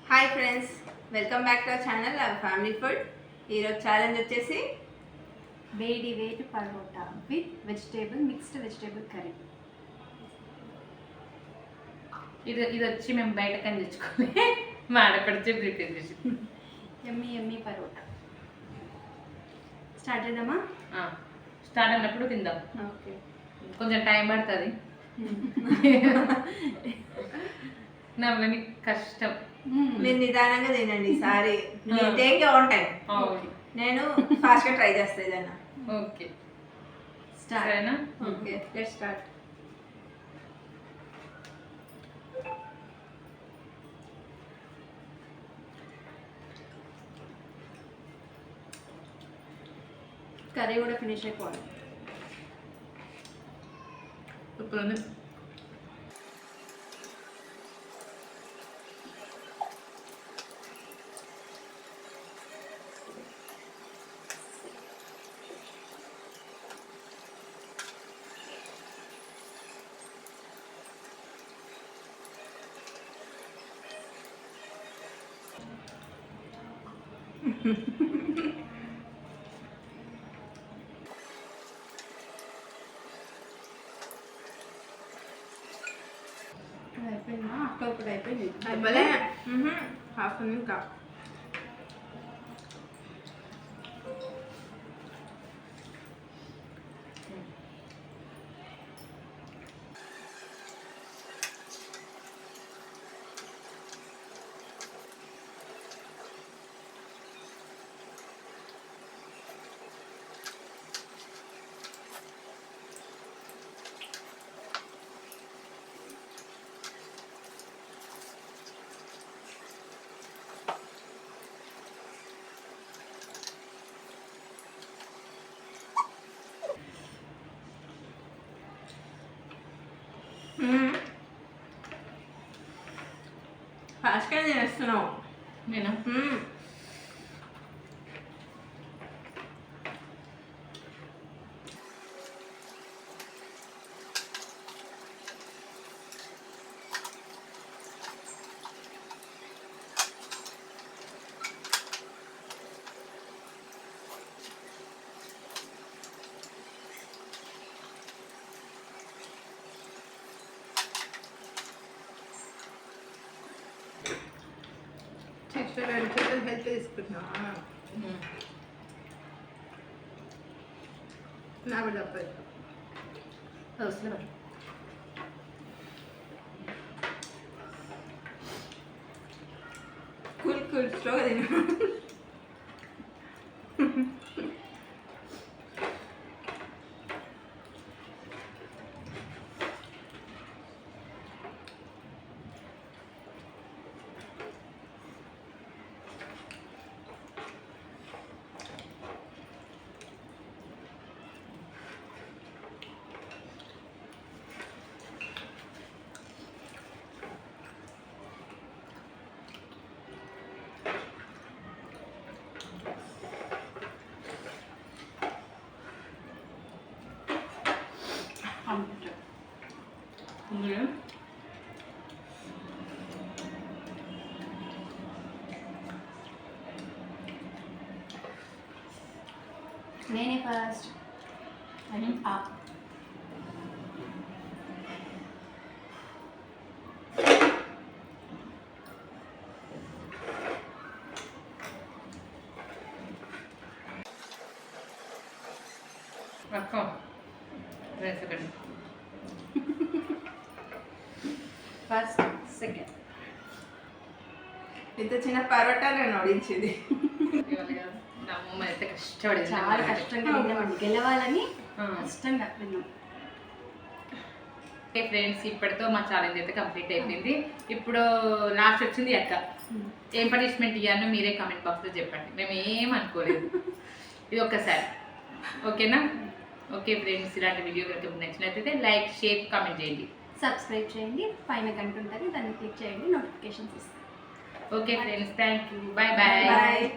Hi friends, welcome back to our channel our family food. ఈరోజు challenge వచ్చేసి వేడి వేడి parotta with mixed vegetable curry. ఇది వచ్చి మేము బయటకని తెచ్చుకోవాలి. మా ఆడపడితే ప్రిపేర్ చేసి ఎమ్మి పరోటా. స్టార్ట్ చేద్దామా? స్టార్ట్ అయినప్పుడు తిందాం. ఓకే, కొంచెం టైం పడుతుంది. నవ్వని కష్టం. మీరు నిదానంగా తినండి. Sorry, take on time. నేను ఫాస్ట్గా ట్రై చేస్తా ఏదన్నా. ఓకే, స్టార్ట్ సరేనా? Okay, let's start. కర్రీ కూడా ఫినిష్ అయిపోవాలి. ఇప్పుడు అయిపోయిందా? అక్క ఒకటి అయిపోయింది. అయిపోలే, హాఫ్ ఇంకా. ఫాస్ట్గా చేస్తున్నావు నేను హెల్ప్ తీసుకుంటున్నావా? నా కూడా తప్పదు. అవసరం. కూల్ స్లోగా తిను. నేనే ఫస్ట్. అక్క సెకండ్, ఫస్ట్ సెకండ్. ఇంత చిన్న పరోటా నేను ఓడించింది. అమ్మమ్మ అయితే కష్టపడింది. చాలా కష్టంగా తిన్నామండి, గెలవాలని కష్టంగా తిన్నాం. ఓకే ఫ్రెండ్స్, ఇప్పటితో మా ఛాలెంజ్ అయితే కంప్లీట్ అయిపోయింది. ఇప్పుడు లాస్ట్ వచ్చింది అక్క. ఏం పనిష్మెంట్ ఇవ్వాలో మీరే కామెంట్ బాక్స్లో చెప్పండి. మేము ఏం అనుకోలేదు. ఇది ఒక్కసారి ఓకేనా? ఓకే ఫ్రెండ్స్, ఇలాంటి వీడియో కనుక నచ్చినట్లయితే లైక్, షేర్, కామెంట్ చేయండి. సబ్స్క్రైబ్ చేయండి, పైన గంట ఉంటుంది దాన్ని క్లిక్ చేయండి, నోటిఫికేషన్స్ ఇస్తాయి. Okay friends, thank you, bye bye.